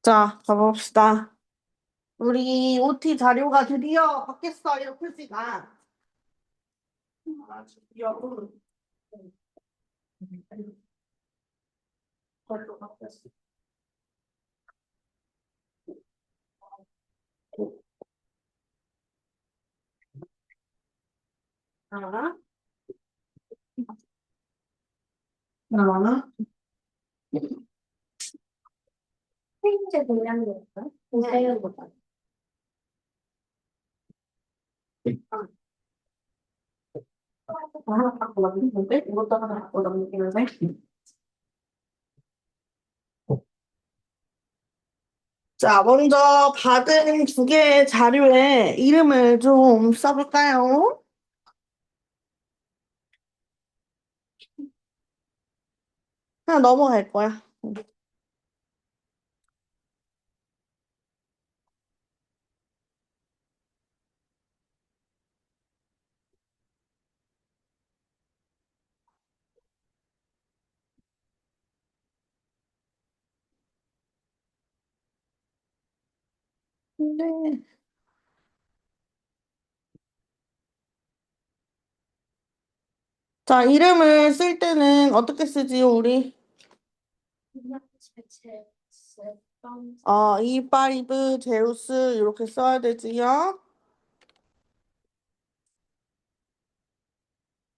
자, 가봅시다. 우리 OT 자료가 드디어 바뀌었어요, 표지가. 드디어. 그걸로 바뀌었어. 아, 아. 생체 동양이었어? 동양이었어. 하나 갖고 남기는데? 이것도 하나 갖고 남기는데? 자, 먼저 받은 두 개의 자료에 이름을 좀 써볼까요? 그냥 넘어갈 거야. 네. 자, 이름을 쓸 때는 어떻게 쓰지요, 우리? E5 제우스 이렇게 써야 되지요.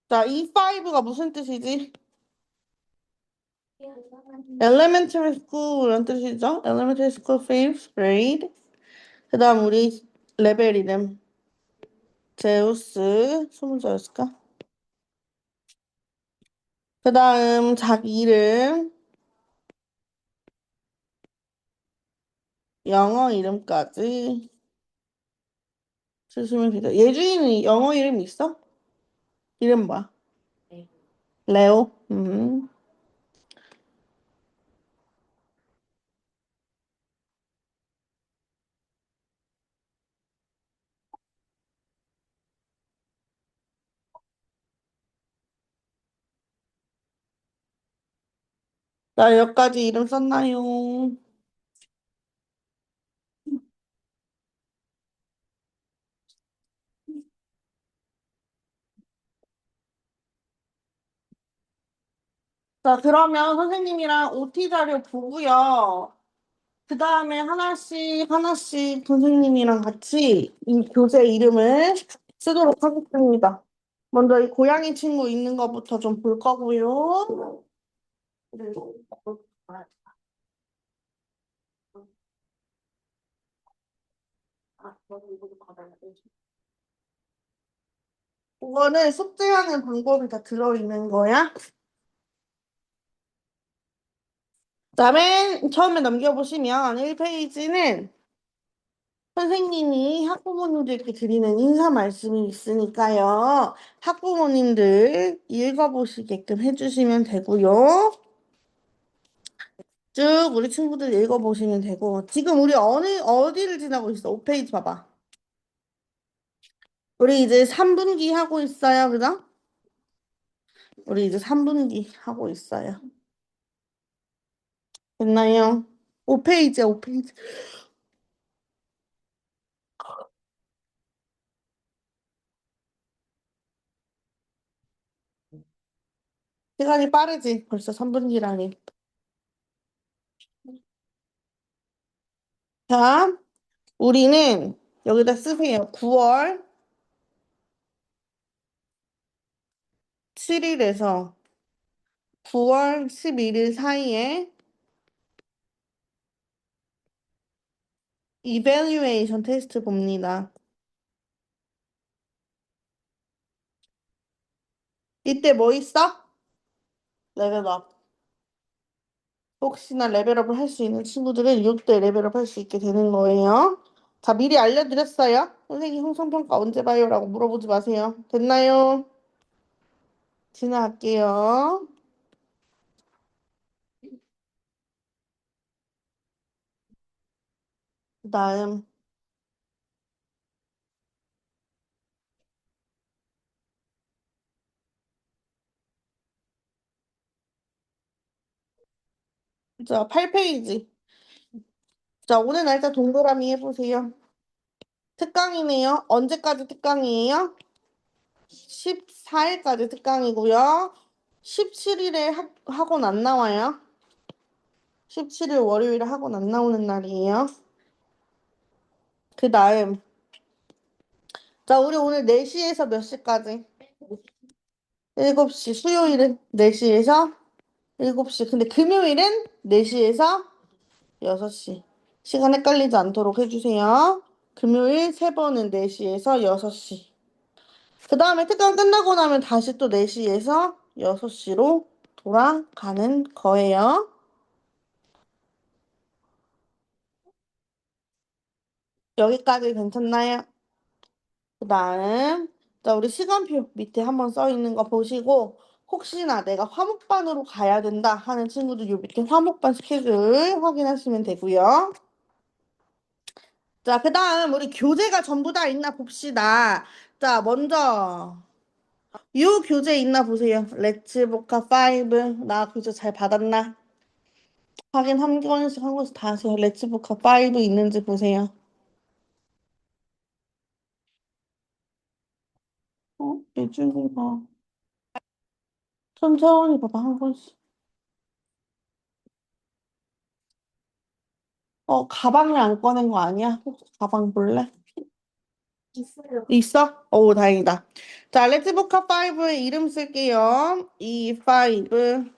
자, E5가 무슨 뜻이지? Elementary school 이런 뜻이죠. Elementary school fifth grade. 그 다음 우리 레벨 이름 제우스 소문자였을까? 그 다음 자기 이름 영어 이름까지 주시면 되죠. 예준이는 영어 이름 있어? 이름 뭐야? 레오. 자, 여기까지 이름 썼나요? 자, 그러면 선생님이랑 OT 자료 보고요. 그 다음에 하나씩 하나씩 선생님이랑 같이 이 교재 이름을 쓰도록 하겠습니다. 먼저 이 고양이 친구 있는 거부터 좀 볼 거고요. 그리고 그거는 숙제하는 방법이 다 들어있는 거야. 그다음에 처음에 넘겨보시면 1페이지는 선생님이 학부모님들께 드리는 인사 말씀이 있으니까요. 학부모님들 읽어보시게끔 해주시면 되고요. 쭉 우리 친구들 읽어보시면 되고. 지금 우리 어디를 지나고 있어? 5페이지 봐봐. 우리 이제 3분기 하고 있어요. 그죠? 우리 이제 3분기 하고 있어요. 됐나요? 5페이지야, 5페이지. 시간이 빠르지? 벌써 3분기라니. 자, 우리는 여기다 쓰세요. 9월 7일에서 9월 11일 사이에 이밸류에이션 테스트 봅니다. 이때 뭐 있어? 레벨업. 혹시나 레벨업을 할 수 있는 친구들은 이때 레벨업 할 수 있게 되는 거예요. 자, 미리 알려드렸어요. 선생님 형성평가 언제 봐요? 라고 물어보지 마세요. 됐나요? 지나갈게요. 그 다음, 자, 8페이지. 자, 오늘 날짜 동그라미 해보세요. 특강이네요. 언제까지 특강이에요? 14일까지 특강이고요. 17일에 학원 안 나와요. 17일 월요일에 학원 안 나오는 날이에요. 그 다음. 자, 우리 오늘 4시에서 몇 시까지? 7시. 수요일은 4시에서 7시. 근데 금요일은 4시에서 6시. 시간 헷갈리지 않도록 해주세요. 금요일 3번은 4시에서 6시. 그 다음에 특강 끝나고 나면 다시 또 4시에서 6시로 돌아가는 거예요. 여기까지 괜찮나요? 그 다음, 자, 우리 시간표 밑에 한번 써 있는 거 보시고, 혹시나 내가 화목반으로 가야 된다 하는 친구들 요 밑에 화목반 스케줄 확인하시면 되고요. 자, 그 다음 우리 교재가 전부 다 있나 봅시다. 자, 먼저 요 교재 있나 보세요. 렛츠보카 5. 나 교재 잘 받았나? 확인 한 권씩 한 권씩 다 하세요. 렛츠보카 5 있는지 보세요. 예준이가 천천히 봐봐 한 권씩. 가방을 안 꺼낸 거 아니야? 혹시 가방 볼래? 있어요. 있어? 오, 다행이다. 자, 렛츠보카 5의 이름 쓸게요. 이 5,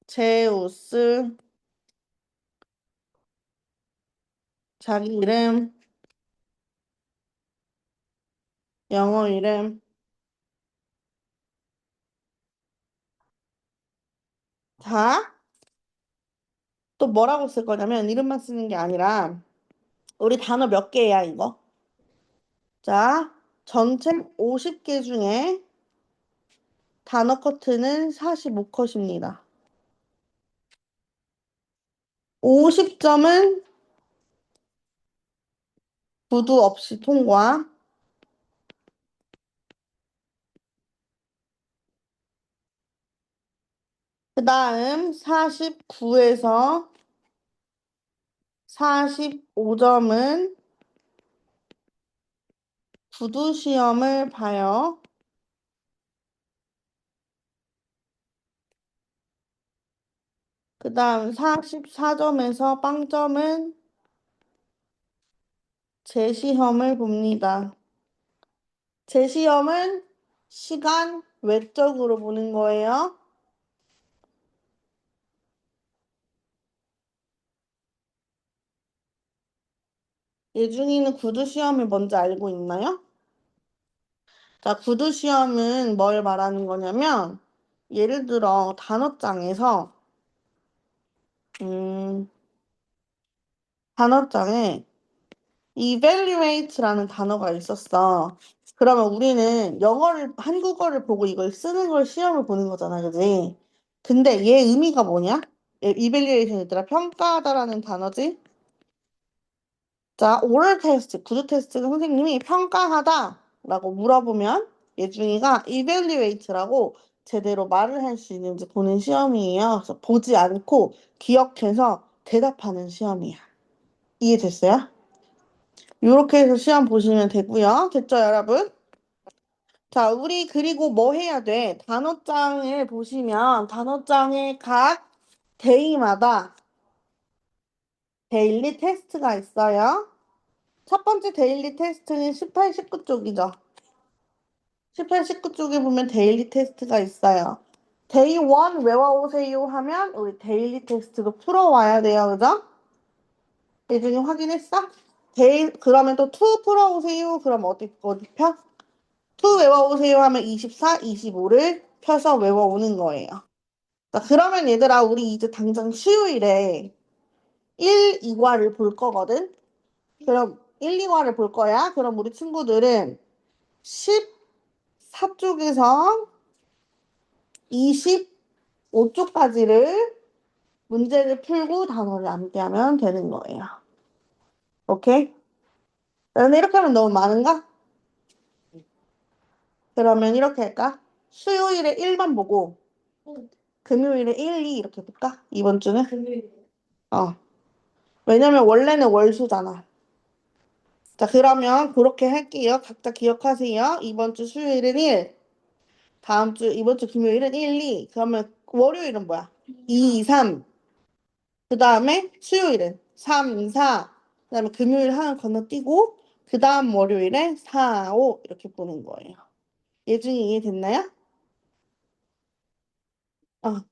제우스, 자기 이름, 영어 이름, 자, 또 뭐라고 쓸 거냐면 이름만 쓰는 게 아니라 우리 단어 몇 개야 이거? 자, 전체 50개 중에 단어 커트는 45컷입니다. 50점은 구두 없이 통과. 그 다음 49에서 45점은 구두 시험을 봐요. 그 다음 44점에서 빵점은 재시험을 봅니다. 재시험은 시간 외적으로 보는 거예요. 예중이는 구두 시험을 뭔지 알고 있나요? 자, 구두 시험은 뭘 말하는 거냐면, 예를 들어 단어장에서, 음, 단어장에 evaluate라는 단어가 있었어. 그러면 우리는 한국어를 보고 이걸 쓰는 걸 시험을 보는 거잖아, 그지? 근데 얘 의미가 뭐냐? evaluation 얘들아, 평가하다라는 단어지? 자, 오럴 테스트, 구두 테스트는 선생님이 평가하다 라고 물어보면 예중이가 evaluate라고 제대로 말을 할 수 있는지 보는 시험이에요. 그래서 보지 않고 기억해서 대답하는 시험이야. 이해됐어요? 이렇게 해서 시험 보시면 되고요. 됐죠, 여러분? 자, 우리 그리고 뭐 해야 돼? 단어장을 보시면 단어장의 각 데이마다 데일리 테스트가 있어요. 첫 번째 데일리 테스트는 18, 19 쪽이죠. 18, 19 쪽에 보면 데일리 테스트가 있어요. 데이 1 외워오세요 하면 우리 데일리 테스트도 풀어와야 돼요. 그죠? 예준이 확인했어? 그러면 또 2 풀어오세요. 그럼 어디 펴? 2 외워오세요 하면 24, 25를 펴서 외워오는 거예요. 자, 그러면 얘들아, 우리 이제 당장 수요일에 1, 2과를 볼 거거든? 그럼 1, 2과를 볼 거야. 그럼 우리 친구들은 14쪽에서 25쪽까지를 문제를 풀고 단어를 암기하면 되는 거예요. 오케이? 그런데 이렇게 하면 너무 많은가? 그러면 이렇게 할까? 수요일에 1번 보고 금요일에 1, 2 이렇게 볼까? 이번 주는? 어. 왜냐면 원래는 월수잖아. 자, 그러면 그렇게 할게요. 각자 기억하세요. 이번 주 수요일은 1, 이번 주 금요일은 1, 2. 그러면 월요일은 뭐야? 2, 3. 그 다음에 수요일은 3, 2, 4. 그 다음에 금요일 하나 건너뛰고, 그 다음 월요일에 4, 5. 이렇게 보는 거예요. 예준이 이해됐나요? 아,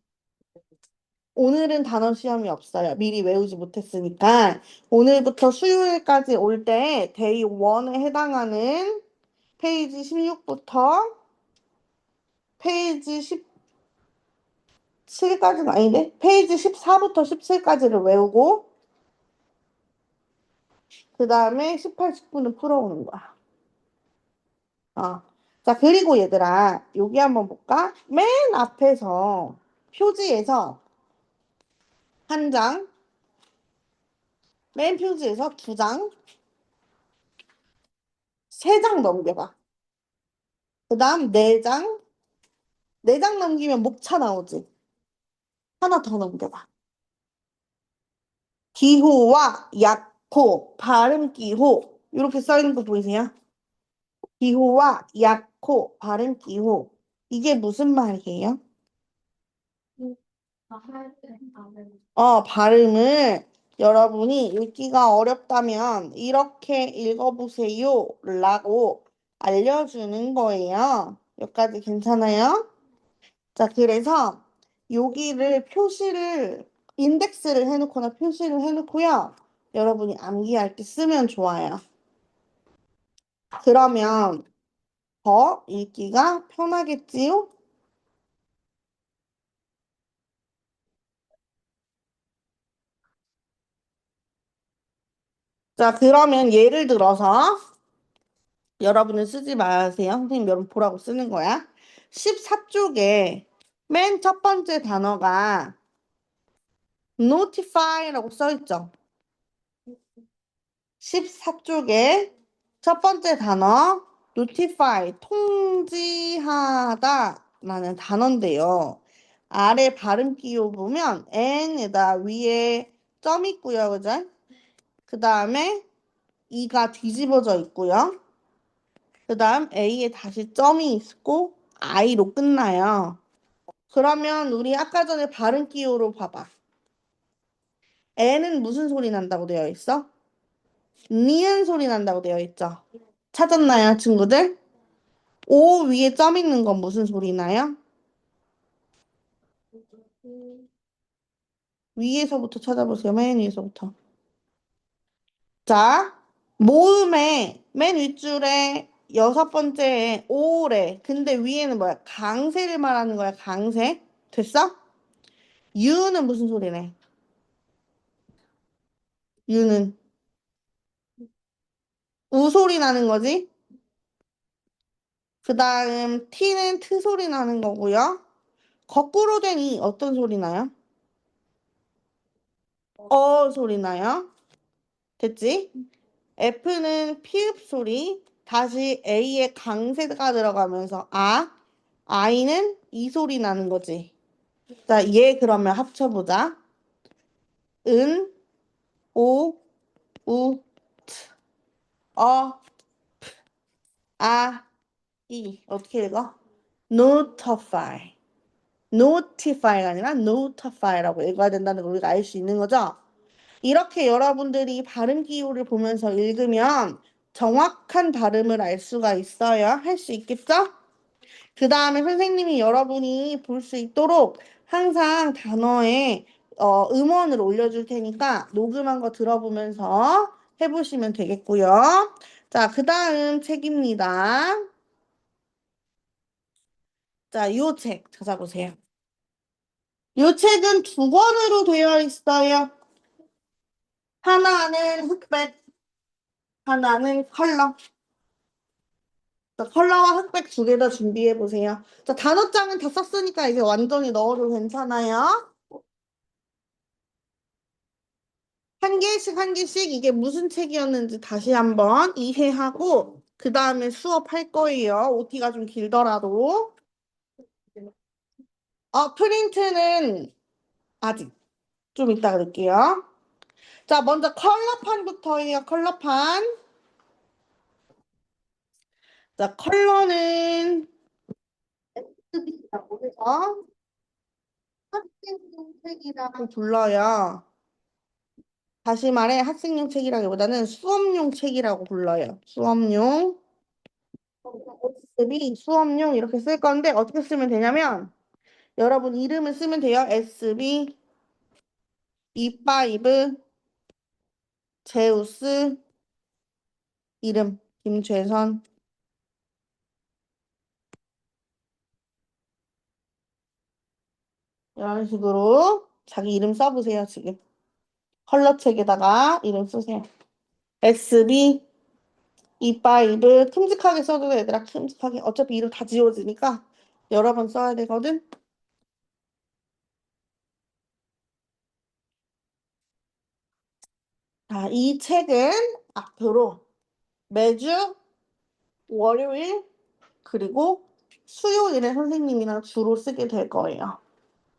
오늘은 단어 시험이 없어요. 미리 외우지 못했으니까. 오늘부터 수요일까지 올 때 데이 1에 해당하는 페이지 16부터 페이지 17까지는 아닌데? 페이지 14부터 17까지를 외우고, 그 다음에 18, 19는 풀어오는 거야. 어. 자, 그리고 얘들아, 여기 한번 볼까? 맨 앞에서 표지에서 한 장, 맨 표지에서 두 장, 세 장 넘겨봐. 그 다음 네 장, 네 장 넘기면 목차 나오지. 하나 더 넘겨봐. 기호와 약호, 발음 기호. 이렇게 써 있는 거 보이세요? 기호와 약호, 발음 기호. 이게 무슨 말이에요? 발음을 여러분이 읽기가 어렵다면 이렇게 읽어보세요 라고 알려주는 거예요. 여기까지 괜찮아요? 자, 그래서 여기를 인덱스를 해놓거나 표시를 해놓고요. 여러분이 암기할 때 쓰면 좋아요. 그러면 더 읽기가 편하겠지요? 자, 그러면 예를 들어서 여러분은 쓰지 마세요. 선생님 여러분 보라고 쓰는 거야. 14쪽에 맨 첫 번째 단어가 notify라고 써 있죠. 14쪽에 첫 번째 단어 notify, 통지하다 라는 단어인데요. 아래 발음 기호 보면 n에다 위에 점 있고요. 그죠? 그 다음에 이가 뒤집어져 있고요. 그 다음 A에 다시 점이 있고 I로 끝나요. 그러면 우리 아까 전에 발음 기호로 봐봐. N은 무슨 소리 난다고 되어 있어? 니은 소리 난다고 되어 있죠. 찾았나요, 친구들? O 위에 점 있는 건 무슨 소리 나요? 위에서부터 찾아보세요. 맨 위에서부터. 자, 모음의 맨 윗줄에 여섯 번째에 오래. 근데 위에는 뭐야? 강세를 말하는 거야, 강세. 됐어? 유는 무슨 소리네? 유는 우 소리 나는 거지? 그 다음 T는 트 소리 나는 거고요. 거꾸로 된 이 어떤 소리 나요? 소리 나요. 됐지? F는 피읍 소리. 다시 A에 강세가 들어가면서 I는 이 소리 나는 거지. 자, 얘 그러면 합쳐보자. 은, 오, 우, 어, 이. 어떻게 읽어? notify. notify가 아니라 notify라고 읽어야 된다는 걸 우리가 알 수 있는 거죠. 이렇게 여러분들이 발음 기호를 보면서 읽으면 정확한 발음을 알 수가 있어요. 할 수 있겠죠? 그 다음에 선생님이 여러분이 볼 수 있도록 항상 단어에 음원을 올려줄 테니까 녹음한 거 들어보면서 해보시면 되겠고요. 자, 그 다음 책입니다. 자, 요 책 찾아보세요. 요 책은 두 권으로 되어 있어요. 하나는 흑백, 하나는 컬러. 자, 컬러와 흑백 두 개 다 준비해 보세요. 자, 단어장은 다 썼으니까 이제 완전히 넣어도 괜찮아요. 한 개씩 한 개씩 이게 무슨 책이었는지 다시 한번 이해하고 그 다음에 수업할 거예요. OT가 좀 길더라도. 프린트는 아직 좀 이따가 넣을게요. 자, 먼저 컬러판부터 해요. 컬러판. 자, 컬러는 SB라고 해서 학생용 책이라고 불러요. 다시 말해, 학생용 책이라기보다는 수업용 책이라고 불러요. 수업용. SB, 수업용 이렇게 쓸 건데 어떻게 쓰면 되냐면 여러분 이름을 쓰면 돼요. SB, E5, 제우스, 이름, 김최선. 이런 식으로 자기 이름 써보세요, 지금. 컬러책에다가 이름 쓰세요. SB, E5, 큼직하게 써도 돼, 얘들아, 큼직하게. 어차피 이름 다 지워지니까 여러 번 써야 되거든. 자, 이 책은 앞으로 매주 월요일 그리고 수요일에 선생님이랑 주로 쓰게 될 거예요.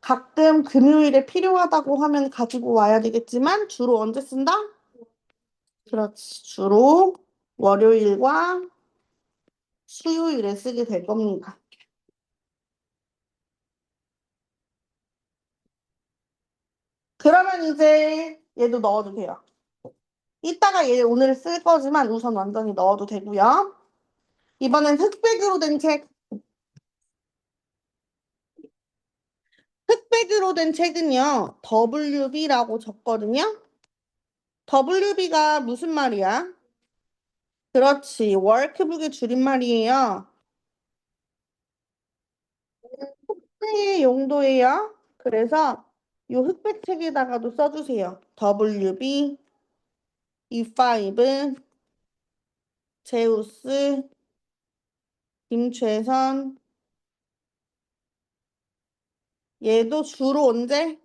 가끔 금요일에 필요하다고 하면 가지고 와야 되겠지만 주로 언제 쓴다? 그렇지. 주로 월요일과 수요일에 쓰게 될 겁니다. 그러면 이제 얘도 넣어도 돼요. 이따가 얘 오늘 쓸 거지만 우선 완전히 넣어도 되고요. 이번엔 흑백으로 된 책. 흑백으로 된 책은요. WB라고 적거든요. WB가 무슨 말이야? 그렇지. 워크북의 줄임말이에요. 흑백의 용도예요. 그래서 이 흑백 책에다가도 써주세요. WB, E5, 제우스, 김최선. 얘도 주로 언제?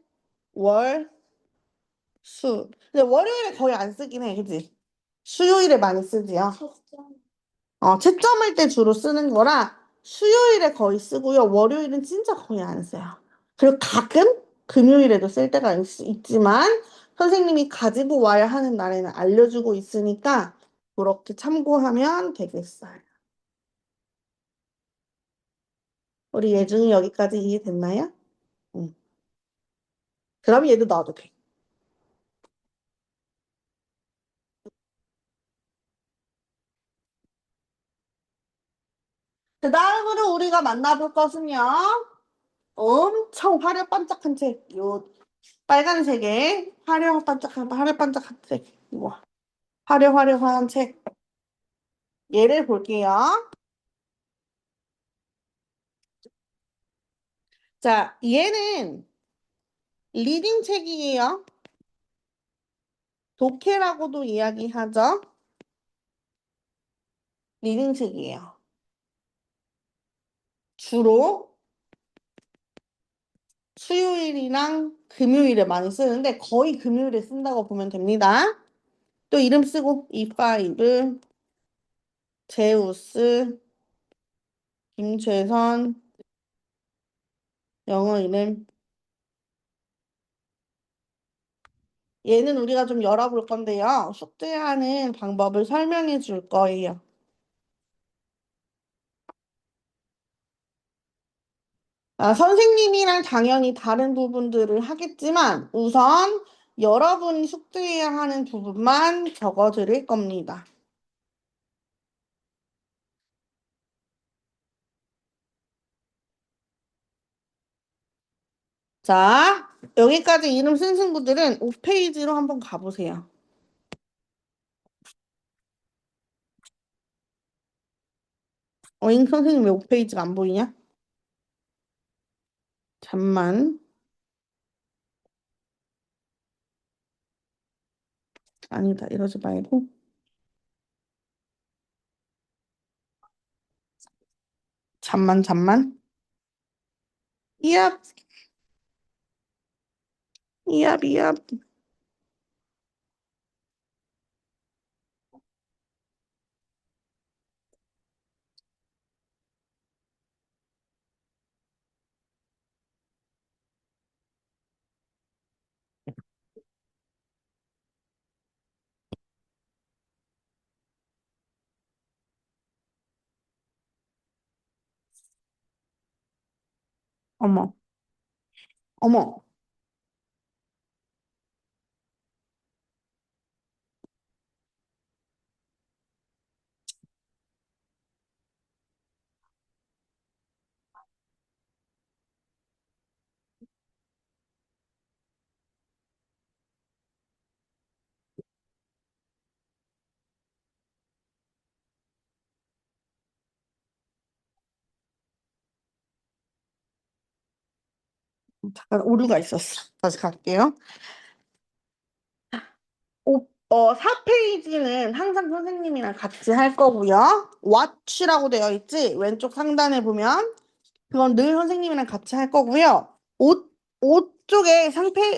월, 수. 근데 월요일에 거의 안 쓰긴 해, 그지? 수요일에 많이 쓰지요. 채점할 때 주로 쓰는 거라 수요일에 거의 쓰고요. 월요일은 진짜 거의 안 써요. 그리고 가끔 금요일에도 쓸 때가 있지만 선생님이 가지고 와야 하는 날에는 알려주고 있으니까 그렇게 참고하면 되겠어요. 우리 예중이 여기까지 이해됐나요? 응. 그럼 얘도 넣어도 돼. 그 다음으로 우리가 만나볼 것은요. 엄청 화려반짝한 책. 요 빨간색의 화려반짝한 책. 뭐 화려화려한 책. 얘를 볼게요. 자, 얘는 리딩 책이에요. 독해라고도 이야기하죠. 리딩 책이에요. 주로 수요일이랑 금요일에 많이 쓰는데 거의 금요일에 쓴다고 보면 됩니다. 또 이름 쓰고 E5, 제우스, 김최선, 영어 이름. 얘는 우리가 좀 열어볼 건데요. 숙제하는 방법을 설명해 줄 거예요. 선생님이랑 당연히 다른 부분들을 하겠지만 우선 여러분이 숙제해야 하는 부분만 적어 드릴 겁니다. 자, 여기까지 이름 쓴 친구들은 5페이지로 한번 가보세요. 어잉, 선생님 왜 5페이지가 안 보이냐? 잠만. 아니다, 이러지 말고. 잠만. 이압, 이압. 어머, 어머. 잠깐 오류가 있었어. 다시 갈게요. 4페이지는 항상 선생님이랑 같이 할 거고요. Watch라고 되어 있지? 왼쪽 상단에 보면 그건 늘 선생님이랑 같이 할 거고요. 5쪽에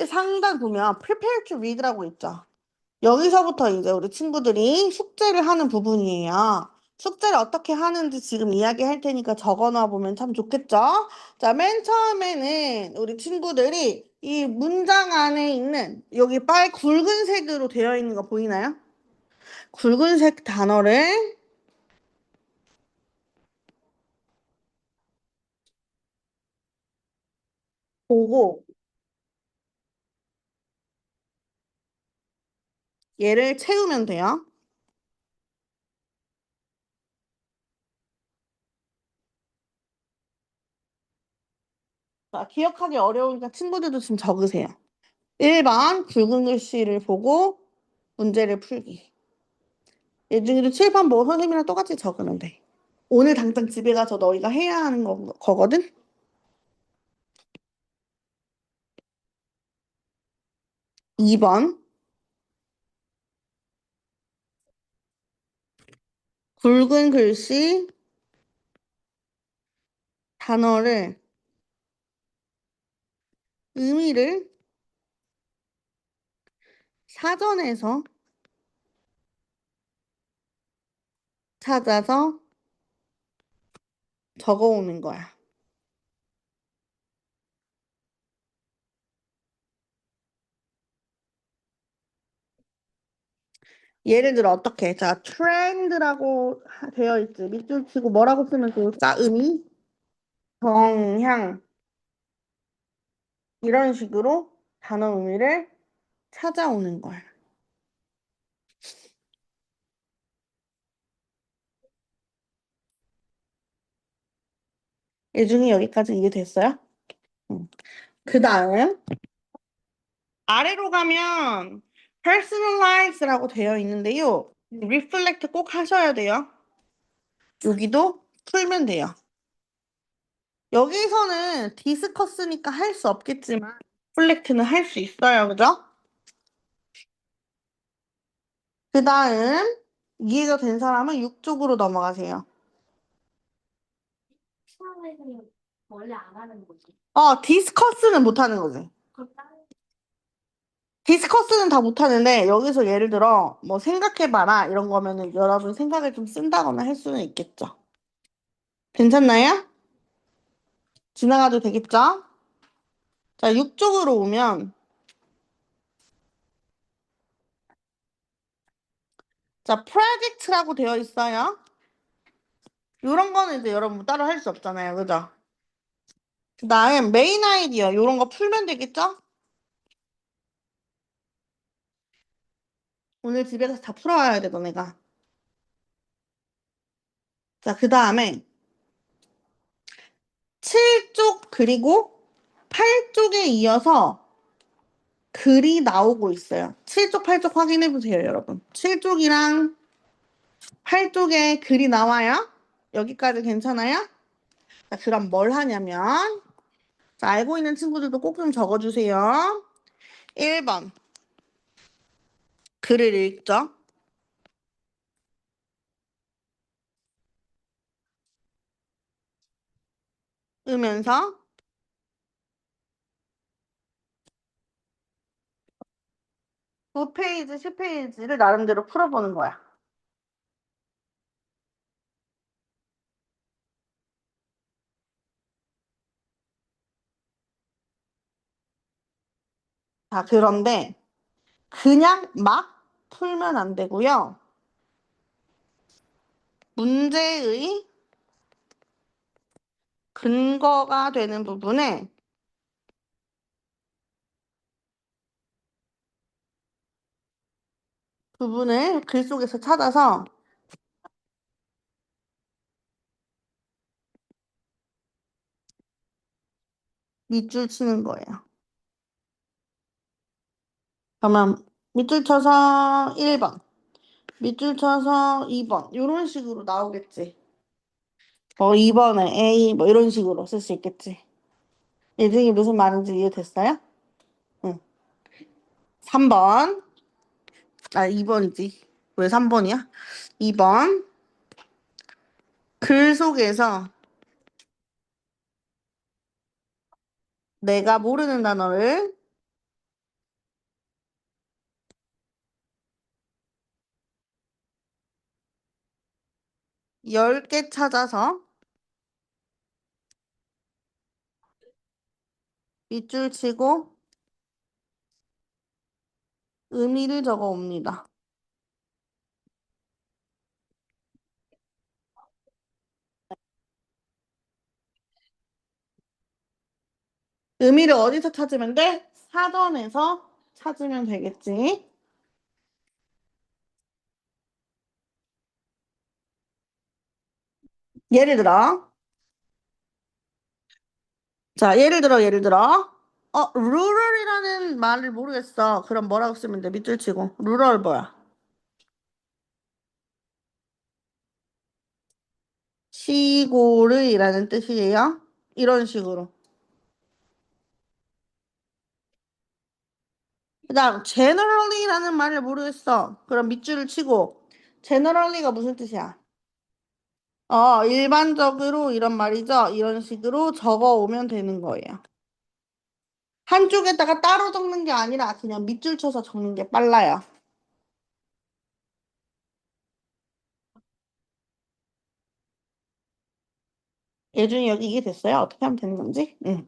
상단 보면 Prepare to Read라고 있죠. 여기서부터 이제 우리 친구들이 숙제를 하는 부분이에요. 숙제를 어떻게 하는지 지금 이야기할 테니까 적어놔 보면 참 좋겠죠? 자, 맨 처음에는 우리 친구들이 이 문장 안에 있는 여기 굵은색으로 되어 있는 거 보이나요? 굵은색 단어를 보고 얘를 채우면 돼요. 자, 기억하기 어려우니까 친구들도 좀 적으세요. 1번 굵은 글씨를 보고 문제를 풀기. 얘 중에도 7번 뭐 선생님이랑 똑같이 적으면 돼. 오늘 당장 집에 가서 너희가 해야 하는 거거든? 2번 굵은 글씨 단어를 의미를 사전에서 찾아서 적어오는 거야. 예를 들어 어떻게? 자, 트렌드라고 되어 있지. 밑줄 치고 뭐라고 쓰면 좋을까? 의미, 정향 이런 식으로 단어 의미를 찾아오는 거야. 이 중에 여기까지 이해됐어요? 응. 그 다음 아래로 가면 personalize라고 되어 있는데요. reflect 꼭 하셔야 돼요. 여기도 풀면 돼요. 여기서는 디스커스니까 할 수 없겠지만 reflect는 할 수 있어요. 그죠? 그 다음 이해가 된 사람은 6쪽으로 넘어가세요. 디스커스는 못하는 거지. 디스커스는 다 못하는데 여기서 예를 들어 뭐 생각해봐라 이런 거면은 여러분 생각을 좀 쓴다거나 할 수는 있겠죠. 괜찮나요? 지나가도 되겠죠? 자, 6쪽으로 오면 자, 프로젝트라고 되어 있어요. 이런 거는 이제 여러분 따로 할 수 없잖아요. 그죠? 그 다음 메인 아이디어 이런 거 풀면 되겠죠? 오늘 집에 가서 다 풀어와야 돼, 너네가. 자, 그 다음에 7쪽 그리고 8쪽에 이어서 글이 나오고 있어요. 7쪽, 8쪽 확인해 보세요, 여러분. 7쪽이랑 8쪽에 글이 나와요. 여기까지 괜찮아요? 자, 그럼 뭘 하냐면, 자, 알고 있는 친구들도 꼭 좀 적어주세요. 1번, 글을 읽죠. 으면서 9페이지, 10페이지를 나름대로 풀어보는 거야. 자, 그런데 그냥 막 풀면 안 되고요. 문제의 근거가 되는 부분을 글 속에서 찾아서 밑줄 치는 거예요. 그러면 밑줄 쳐서 1번, 밑줄 쳐서 2번, 이런 식으로 나오겠지. 2번에 A, 뭐 이런 식으로 쓸 수 있겠지. 예중이 무슨 말인지 이해됐어요? 응. 3번, 2번이지. 왜 3번이야? 2번, 글 속에서 내가 모르는 단어를 10개 찾아서 밑줄 치고 의미를 적어 옵니다. 의미를 어디서 찾으면 돼? 사전에서 찾으면 되겠지. 예를 들어, 자, 예를 들어, rural이라는 말을 모르겠어. 그럼 뭐라고 쓰면 돼? 밑줄 치고. rural 뭐야? 시골이라는 뜻이에요. 이런 식으로. 그다음 generally라는 말을 모르겠어. 그럼 밑줄을 치고 generally가 무슨 뜻이야? 일반적으로 이런 말이죠. 이런 식으로 적어 오면 되는 거예요. 한쪽에다가 따로 적는 게 아니라 그냥 밑줄 쳐서 적는 게 빨라요. 예준이 여기 이게 됐어요? 어떻게 하면 되는 건지? 응.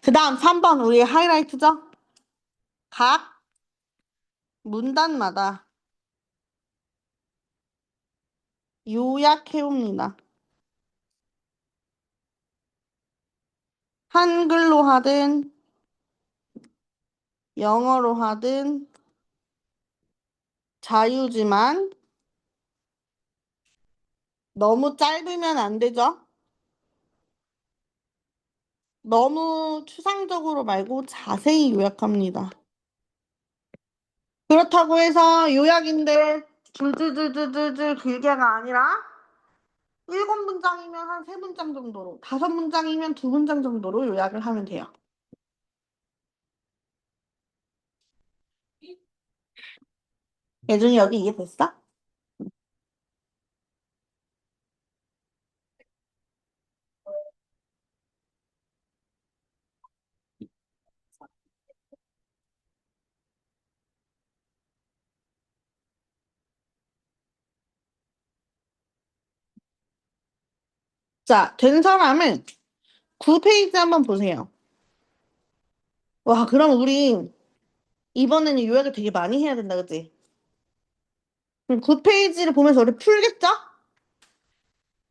그다음 3번 우리 하이라이트죠? 각 문단마다 요약해옵니다. 한글로 하든 영어로 하든 자유지만 너무 짧으면 안 되죠? 너무 추상적으로 말고 자세히 요약합니다. 그렇다고 해서 요약인데 줄줄줄줄줄 길게가 아니라 7문장이면 한 3문장 정도로, 5문장이면 2문장 정도로 요약을 하면 돼요. 예준이 여기 이해됐어? 자, 된 사람은 9페이지 한번 보세요. 와, 그럼 우리 이번에는 요약을 되게 많이 해야 된다, 그치? 그럼 9페이지를 보면서 우리 풀겠죠?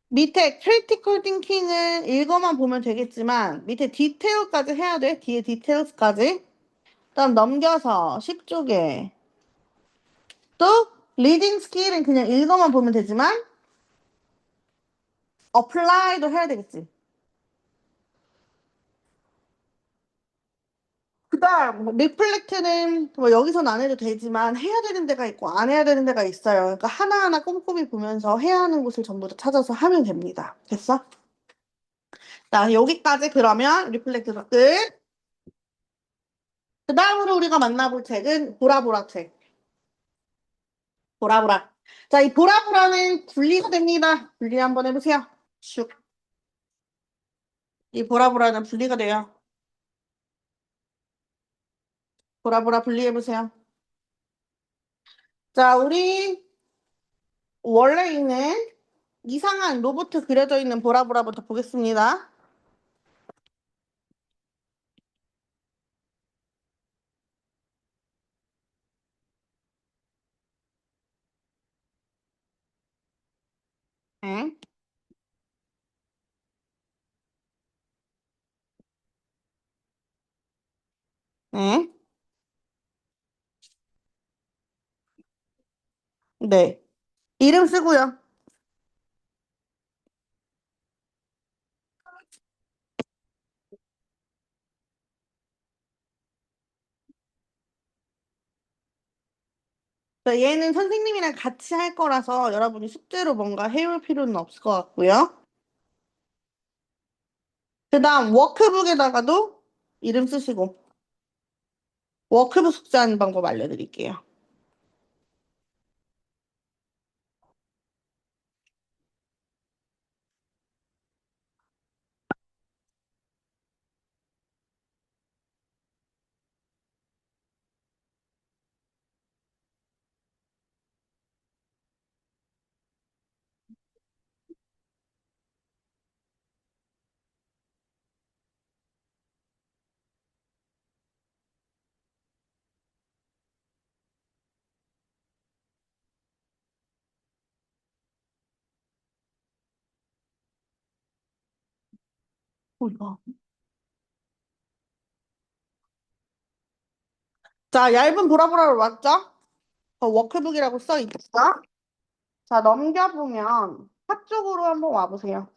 밑에 critical thinking은 읽어만 보면 되겠지만 밑에 디테일까지 해야 돼. 뒤에 디테일까지. 그다음 넘겨서 10쪽에 또 리딩 스킬은 그냥 읽어만 보면 되지만 어플라이도 해야 되겠지. 그다음 리플렉트는 뭐 여기서는 안 해도 되지만 해야 되는 데가 있고 안 해야 되는 데가 있어요. 그러니까 하나하나 꼼꼼히 보면서 해야 하는 곳을 전부 다 찾아서 하면 됩니다. 됐어? 자, 여기까지 그러면 리플렉트가 끝. 그다음으로 우리가 만나볼 책은 보라보라 책. 보라보라. 자, 이 보라보라는 분리가 됩니다. 분리 한번 해보세요. 슉. 이 보라보라는 분리가 돼요. 보라보라 분리해보세요. 자, 우리 원래 있는 이상한 로봇 그려져 있는 보라보라부터 보겠습니다. 응? 네. 네. 이름 쓰고요. 얘는 선생님이랑 같이 할 거라서 여러분이 숙제로 뭔가 해올 필요는 없을 것 같고요. 그 다음 워크북에다가도 이름 쓰시고 워크북 숙제하는 방법 알려드릴게요. 뭐야? 자, 얇은 보라보라로 왔죠? 워크북이라고 써 있죠? 자, 넘겨보면 한쪽으로 한번 와보세요.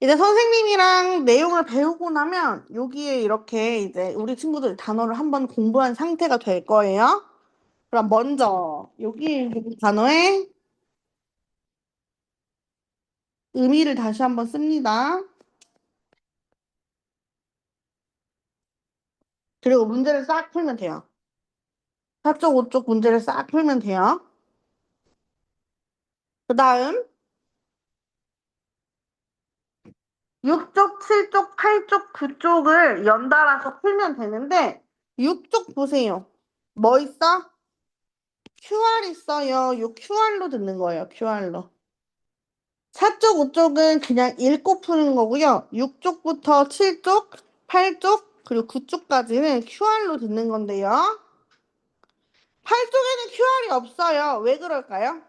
이제 선생님이랑 내용을 배우고 나면 여기에 이렇게 이제 우리 친구들 단어를 한번 공부한 상태가 될 거예요. 그럼 먼저 여기 있는 단어의 의미를 다시 한번 씁니다. 그리고 문제를 싹 풀면 돼요. 4쪽, 5쪽 문제를 싹 풀면 돼요. 그 다음 6쪽, 7쪽, 8쪽, 9쪽을 연달아서 풀면 되는데 6쪽 보세요. 뭐 있어? QR 있어요. 요 QR로 듣는 거예요. QR로. 4쪽, 5쪽은 그냥 읽고 푸는 거고요. 6쪽부터 7쪽, 8쪽, 그리고 9쪽까지는 QR로 듣는 건데요. 8쪽에는 QR이 없어요. 왜 그럴까요?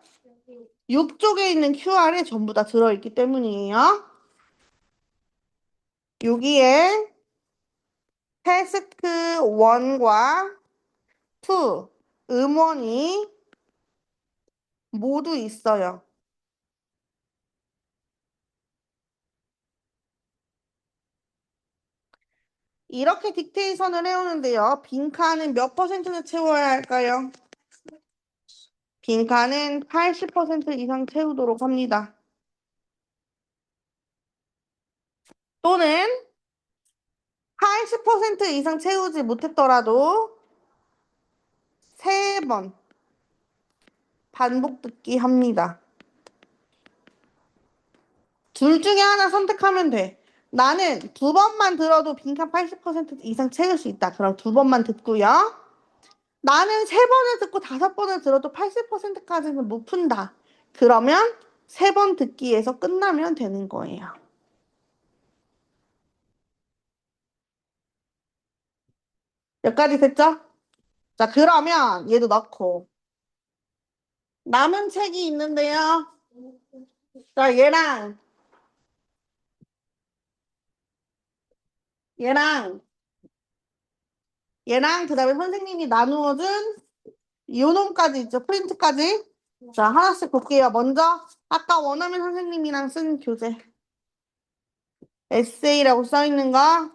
6쪽에 있는 QR이 전부 다 들어있기 때문이에요. 여기에 테스트 1과 2, 음원이 모두 있어요. 이렇게 딕테이션을 해오는데요. 빈칸은 몇 퍼센트는 채워야 할까요? 빈칸은 80% 이상 채우도록 합니다. 또는 80% 이상 채우지 못했더라도 3번 반복 듣기 합니다. 둘 중에 하나 선택하면 돼. 나는 2번만 들어도 빈칸 80% 이상 채울 수 있다. 그럼 2번만 듣고요. 나는 3번을 듣고 5번을 들어도 80%까지는 못 푼다. 그러면 3번 듣기에서 끝나면 되는 거예요. 여기까지 됐죠? 자, 그러면 얘도 넣고. 남은 책이 있는데요. 자, 얘랑, 얘랑 그다음에 선생님이 나누어준 요 놈까지 있죠. 프린트까지. 자, 하나씩 볼게요. 먼저 아까 원어민 선생님이랑 쓴 교재. 에세이라고 써 있는 거.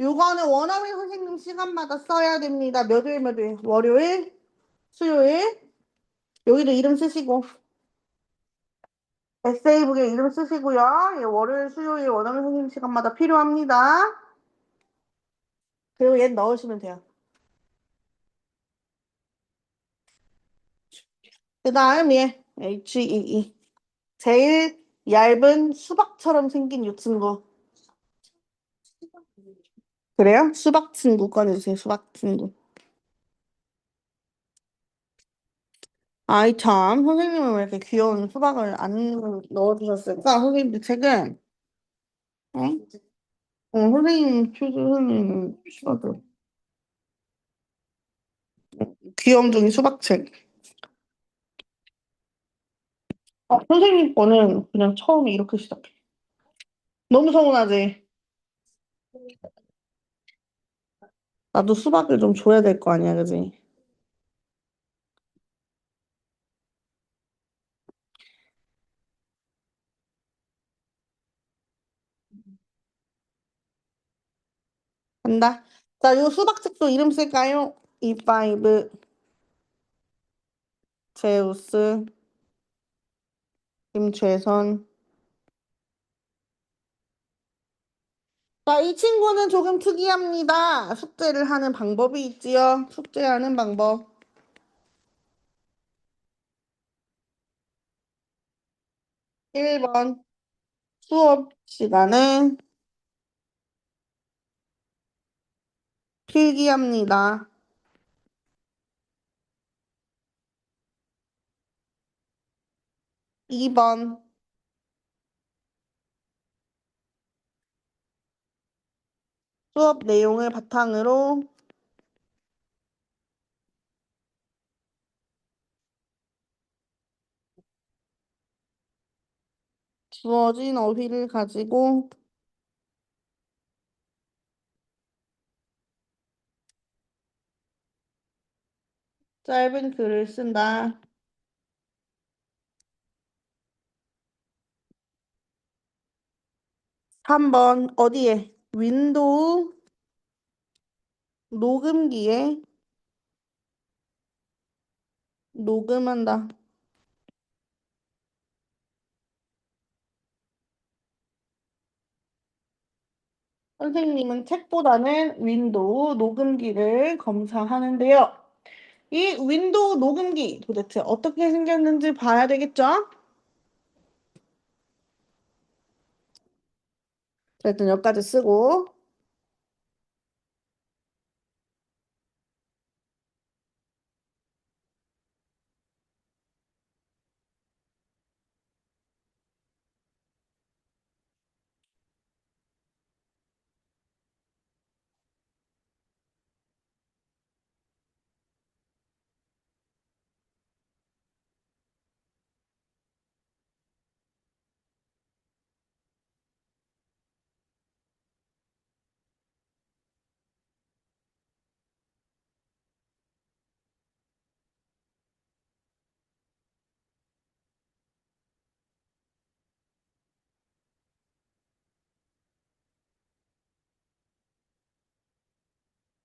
요거는 원어민 선생님 시간마다 써야 됩니다. 몇 일, 몇 일? 월요일, 수요일. 여기도 이름 쓰시고. 에세이북에 이름 쓰시고요. 예, 월요일, 수요일 원어민 선생님 시간마다 필요합니다. 그리고 얘 넣으시면 돼요. 그 다음 얘 HEE. 제일 얇은 수박처럼 생긴 요 친구. 그래요? 수박 친구 꺼내주세요. 수박 친구. 아이 참, 선생님은 왜 이렇게 귀여운 수박을 안 넣어주셨을까? 선생님들 책은 응? 선생님 선생님 수박을 귀염둥이 수박책. 선생님 거는 그냥 처음에 이렇게 시작해. 너무 서운하지? 나도 수박을 좀 줘야 될 거 아니야, 그지? 간다. 자, 요 수박집도 이름 쓸까요? 이파이브, 제우스, 김최선. 자, 이 친구는 조금 특이합니다. 숙제를 하는 방법이 있지요. 숙제하는 방법. 1번, 수업 시간에 필기합니다. 2번, 수업 내용을 바탕으로 주어진 어휘를 가지고 짧은 글을 쓴다. 3번, 어디에? 윈도우 녹음기에 녹음한다. 선생님은 책보다는 윈도우 녹음기를 검사하는데요. 이 윈도우 녹음기 도대체 어떻게 생겼는지 봐야 되겠죠? 자, 일단 여기까지 쓰고.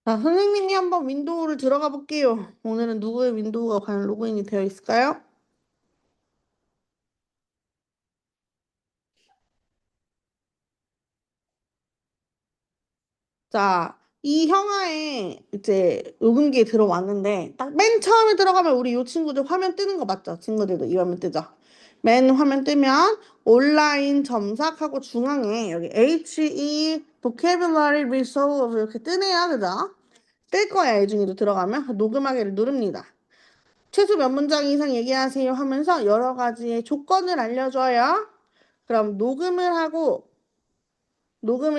자, 선생님이 한번 윈도우를 들어가 볼게요. 오늘은 누구의 윈도우가 과연 로그인이 되어 있을까요? 자, 이 형아에 이제 녹음기에 들어왔는데 딱 맨 처음에 들어가면 우리 요 친구들 화면 뜨는 거 맞죠? 친구들도 이 화면 뜨죠? 맨 화면 뜨면 온라인 점삭하고 중앙에 여기 HE Vocabulary Resolve 이렇게 뜨네요. 그죠? 뜰 거야. 예준이도 들어가면 녹음하기를 누릅니다. 최소 몇 문장 이상 얘기하세요 하면서 여러 가지의 조건을 알려줘요. 그럼 녹음을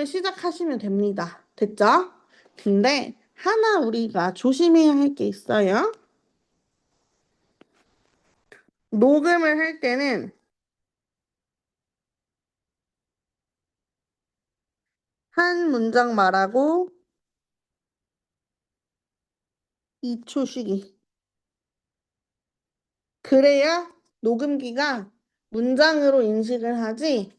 시작하시면 됩니다. 됐죠? 근데 하나 우리가 조심해야 할 게 있어요. 녹음을 할 때는 한 문장 말하고 2초 쉬기. 그래야 녹음기가 문장으로 인식을 하지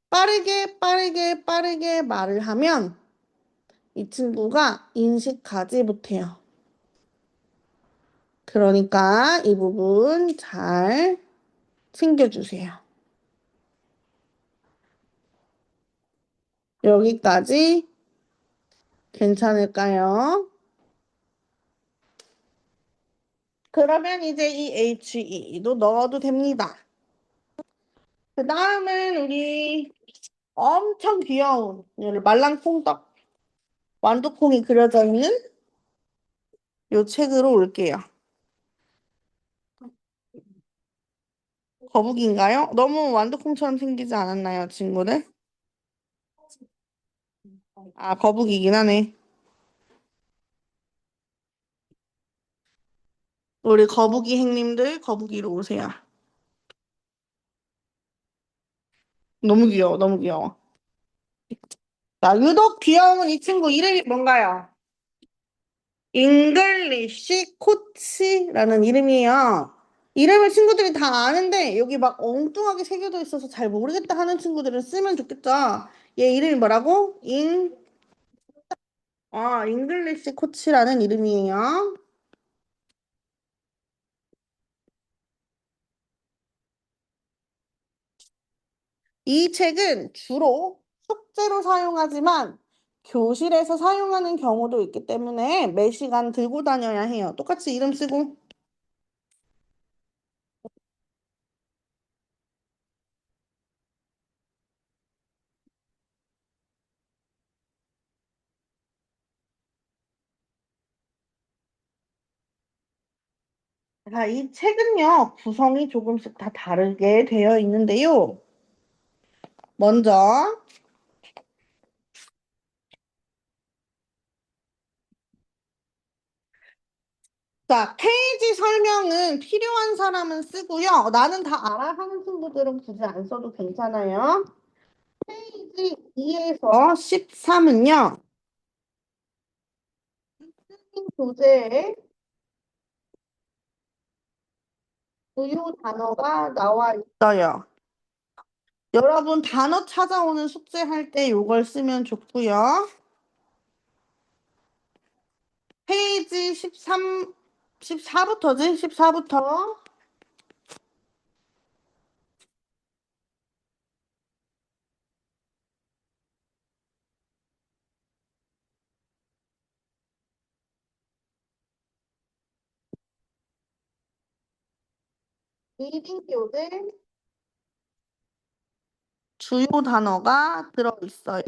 빠르게 빠르게 빠르게 말을 하면 이 친구가 인식하지 못해요. 그러니까 이 부분 잘 챙겨주세요. 여기까지 괜찮을까요? 그러면 이제 이 HE도 넣어도 됩니다. 그 다음은 우리 엄청 귀여운 말랑콩떡 완두콩이 그려져 있는 이 책으로 올게요. 거북이인가요? 너무 완두콩처럼 생기지 않았나요, 친구들? 아, 거북이긴 하네. 우리 거북이 행님들 거북이로 오세요. 너무 귀여워, 너무 귀여워. 자, 유독 귀여운 이 친구 이름이 뭔가요? 잉글리시 코치라는 이름이에요. 이름을 친구들이 다 아는데 여기 막 엉뚱하게 새겨져 있어서 잘 모르겠다 하는 친구들은 쓰면 좋겠죠. 얘 이름이 뭐라고? 잉글리시 코치라는 이름이에요. 이 책은 주로 숙제로 사용하지만 교실에서 사용하는 경우도 있기 때문에 매 시간 들고 다녀야 해요. 똑같이 이름 쓰고. 자, 이 책은요, 구성이 조금씩 다 다르게 되어 있는데요. 먼저, 자, 페이지 설명은 필요한 사람은 쓰고요. 나는 다 알아 하는 친구들은 굳이 안 써도 괜찮아요. 페이지 2에서 13은요, 교재에 주요 단어가 나와 있어요. 여러분 단어 찾아오는 숙제 할 때 요걸 쓰면 좋고요. 페이지 13, 14부터지? 14부터. 리딩 교재 주요 단어가 들어 있어요.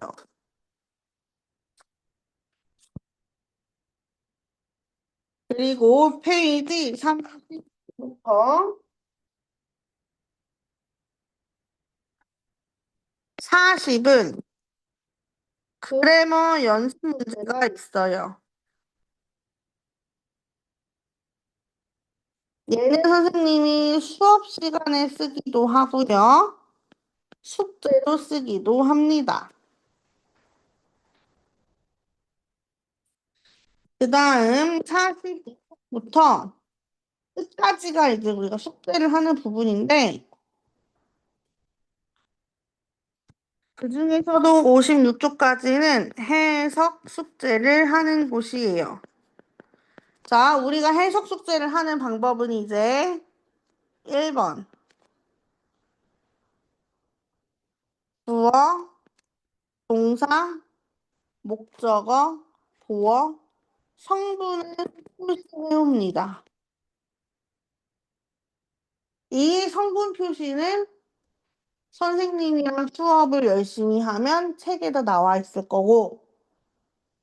그리고 페이지 30부터 40은 그래머 연습 문제가 있어요. 얘는 선생님이 수업 시간에 쓰기도 하고요. 숙제로 쓰기도 합니다. 그 다음 42부터 끝까지가 이제 우리가 숙제를 하는 부분인데, 그 중에서도 56쪽까지는 해석 숙제를 하는 곳이에요. 자, 우리가 해석 숙제를 하는 방법은 이제 1번. 주어, 동사, 목적어, 보어, 성분을 표시해옵니다. 이 성분 표시는 선생님이랑 수업을 열심히 하면 책에도 나와 있을 거고,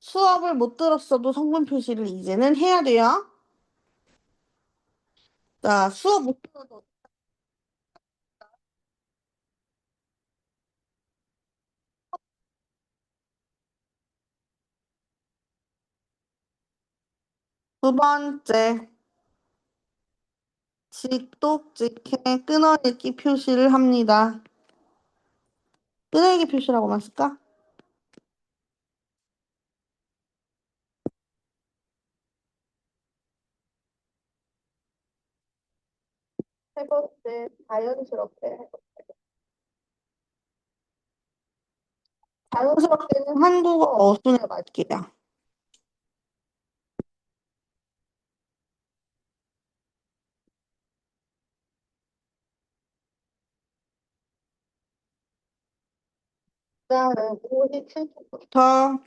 수업을 못 들었어도 성분 표시를 이제는 해야 돼요. 자, 수업 못 들어도 두 번째, 직독직해 끊어읽기 표시를 합니다. 끊어읽기 표시라고만 쓸까? 세 번째, 자연스럽게. 자연스럽게는 한국어 어순에 맞게요. 그다음에 57쪽부터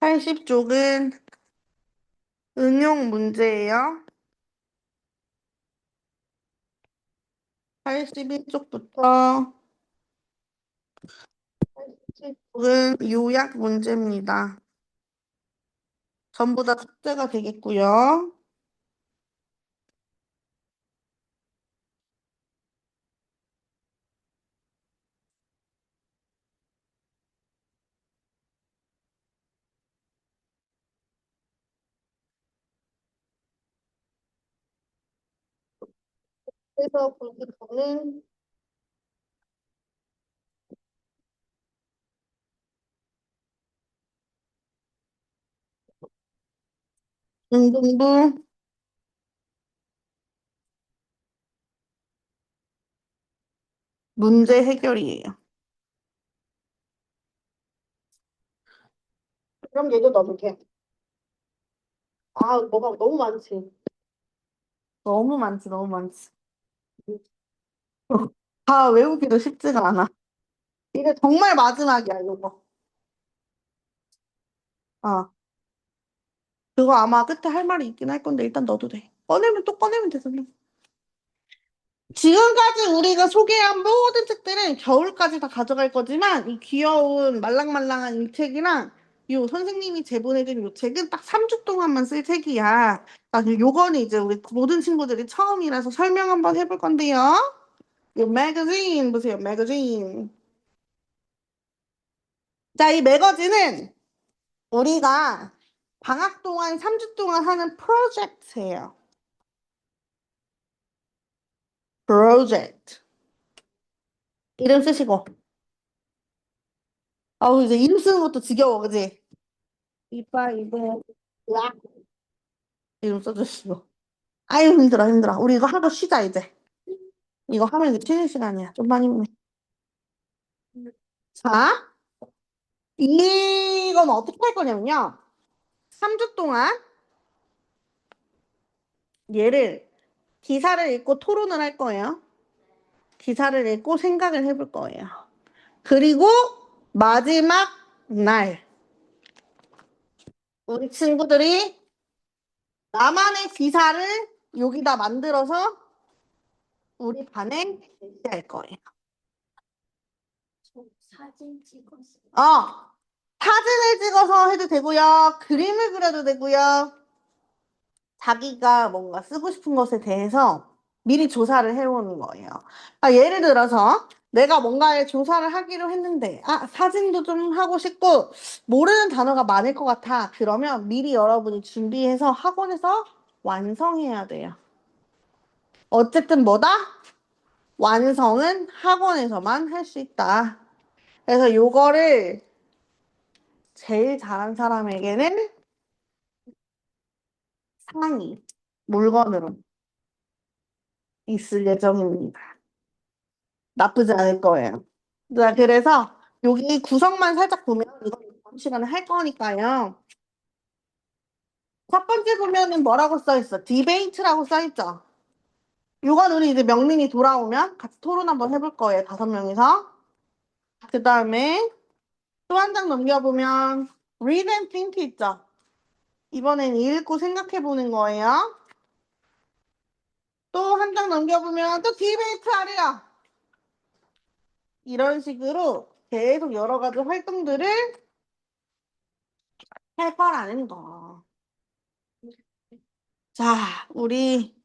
80쪽은 응용 문제예요. 81쪽부터 87쪽은 요약 문제입니다. 전부 다 숙제가 되겠고요. 그래서 불기둥은 중등부 문제 해결이에요. 그럼 얘도 넣어줄게. 아, 뭐가 너무 많지. 너무 많지, 너무 많지. 다 외우기도 쉽지가 않아. 이게 정말 마지막이야, 이거. 아, 그거 아마 끝에 할 말이 있긴 할 건데 일단 넣어도 돼. 꺼내면 또 꺼내면 되잖아. 지금까지 우리가 소개한 모든 책들은 겨울까지 다 가져갈 거지만 이 귀여운 말랑말랑한 이 책이랑 요 선생님이 제보해준 요 책은 딱 3주 동안만 쓸 책이야. 아, 요거는 이제 우리 모든 친구들이 처음이라서 설명 한번 해볼 건데요. 요 매거진 보세요, 매거진. 자, 이 매거진은 우리가 방학 동안 3주 동안 하는 프로젝트예요. 프로젝트. 이름 쓰시고. 아우, 이제 이름 쓰는 것도 지겨워, 그지? 이빠, 이거, 야. 이름 써주시고. 아유, 힘들어, 힘들어. 우리 이거 하고 쉬자, 이제. 이거 하면 이제 쉬는 시간이야. 좀만 힘내. 자, 이건 어떻게 할 거냐면요. 3주 동안 얘를 기사를 읽고 토론을 할 거예요. 기사를 읽고 생각을 해볼 거예요. 그리고 마지막 날, 우리 친구들이 나만의 기사를 여기다 만들어서 우리 반에 게시할 거예요. 사진 찍었어. 사진을 찍어서 해도 되고요. 그림을 그려도 되고요. 자기가 뭔가 쓰고 싶은 것에 대해서 미리 조사를 해오는 거예요. 예를 들어서 내가 뭔가에 조사를 하기로 했는데, 사진도 좀 하고 싶고, 모르는 단어가 많을 것 같아. 그러면 미리 여러분이 준비해서 학원에서 완성해야 돼요. 어쨌든 뭐다? 완성은 학원에서만 할 수 있다. 그래서 요거를 제일 잘한 사람에게는 상이 물건으로 있을 예정입니다. 나쁘지 않을 거예요. 자, 그래서 여기 구성만 살짝 보면 이거 이번 시간에 할 거니까요. 첫 번째 보면은 뭐라고 써 있어? 디베이트라고 써 있죠. 이건 우리 이제 명린이 돌아오면 같이 토론 한번 해볼 거예요. 5명이서. 그 다음에 또 한 장 넘겨보면 read and think 있죠. 이번엔 읽고 생각해 보는 거예요. 또 한 장 넘겨보면 또 디베이트 하래요. 이런 식으로 계속 여러 가지 활동들을 할 거라는 거. 자, 우리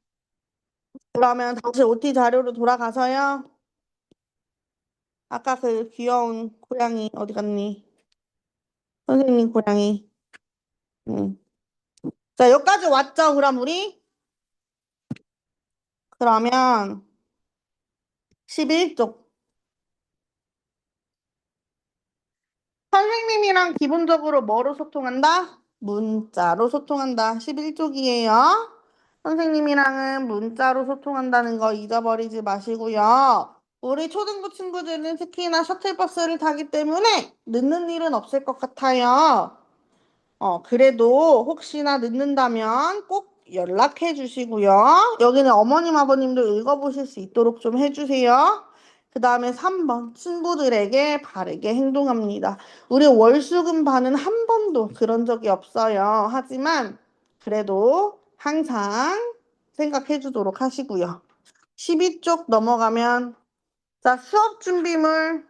그러면 다시 OT 자료로 돌아가서요. 아까 그 귀여운 고양이 어디 갔니? 선생님 고양이. 응. 자, 여기까지 왔죠, 그럼 우리? 그러면 11쪽. 선생님이랑 기본적으로 뭐로 소통한다? 문자로 소통한다. 11쪽이에요. 선생님이랑은 문자로 소통한다는 거 잊어버리지 마시고요. 우리 초등부 친구들은 특히나 셔틀버스를 타기 때문에 늦는 일은 없을 것 같아요. 그래도 혹시나 늦는다면 꼭 연락해 주시고요. 여기는 어머님, 아버님도 읽어보실 수 있도록 좀 해주세요. 그 다음에 3번, 친구들에게 바르게 행동합니다. 우리 월수금반은 한 번도 그런 적이 없어요. 하지만 그래도 항상 생각해 주도록 하시고요. 12쪽 넘어가면, 자, 수업 준비물,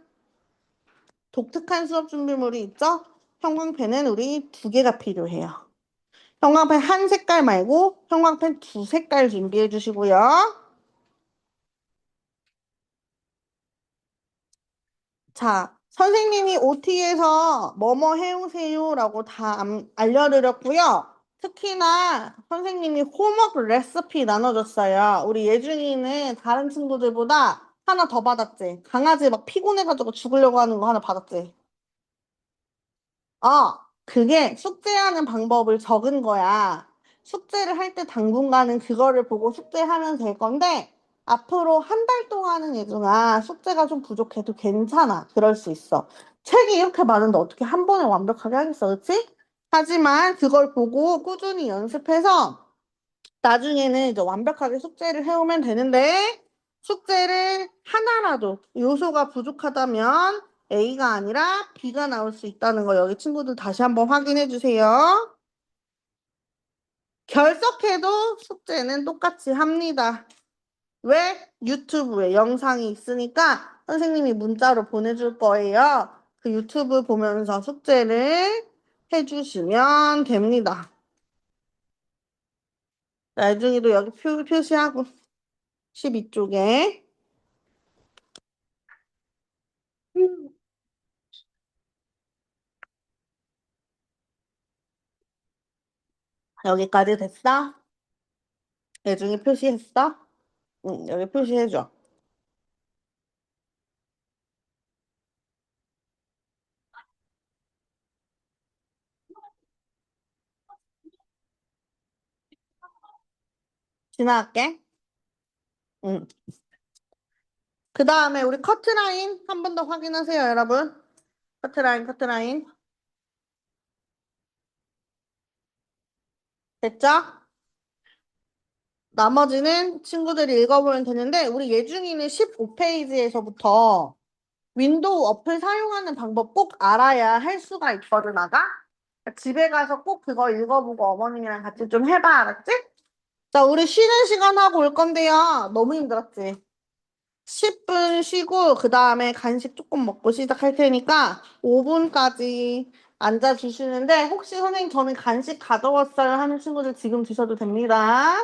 독특한 수업 준비물이 있죠? 형광펜은 우리 2개가 필요해요. 형광펜 한 색깔 말고 형광펜 2색깔 준비해 주시고요. 자, 선생님이 OT에서 뭐뭐 해오세요라고 다 알려드렸고요. 특히나 선생님이 홈워크 레시피 나눠줬어요. 우리 예준이는 다른 친구들보다 하나 더 받았지. 강아지 막 피곤해가지고 죽으려고 하는 거 하나 받았지. 그게 숙제하는 방법을 적은 거야. 숙제를 할 때 당분간은 그거를 보고 숙제하면 될 건데, 앞으로 한 달 동안은 예준아, 숙제가 좀 부족해도 괜찮아. 그럴 수 있어. 책이 이렇게 많은데 어떻게 한 번에 완벽하게 하겠어, 그치? 하지만 그걸 보고 꾸준히 연습해서 나중에는 이제 완벽하게 숙제를 해오면 되는데, 숙제를 하나라도 요소가 부족하다면 A가 아니라 B가 나올 수 있다는 거 여기 친구들 다시 한번 확인해 주세요. 결석해도 숙제는 똑같이 합니다. 왜? 유튜브에 영상이 있으니까 선생님이 문자로 보내줄 거예요. 그 유튜브 보면서 숙제를 해주시면 됩니다. 나중에도 여기 표시하고 12쪽에 여기까지 됐어? 예중이 표시했어? 응, 여기 표시해줘. 지나갈게. 응. 그 다음에 우리 커트라인 한 번 더 확인하세요, 여러분. 커트라인, 커트라인. 됐죠? 나머지는 친구들이 읽어보면 되는데, 우리 예중이는 15페이지에서부터 윈도우 어플 사용하는 방법 꼭 알아야 할 수가 있거든, 아가? 집에 가서 꼭 그거 읽어보고 어머님이랑 같이 좀 해봐, 알았지? 자, 우리 쉬는 시간 하고 올 건데요. 너무 힘들었지? 10분 쉬고 그 다음에 간식 조금 먹고 시작할 테니까 5분까지 앉아주시는데 혹시 선생님 저는 간식 가져왔어요 하는 친구들 지금 드셔도 됩니다.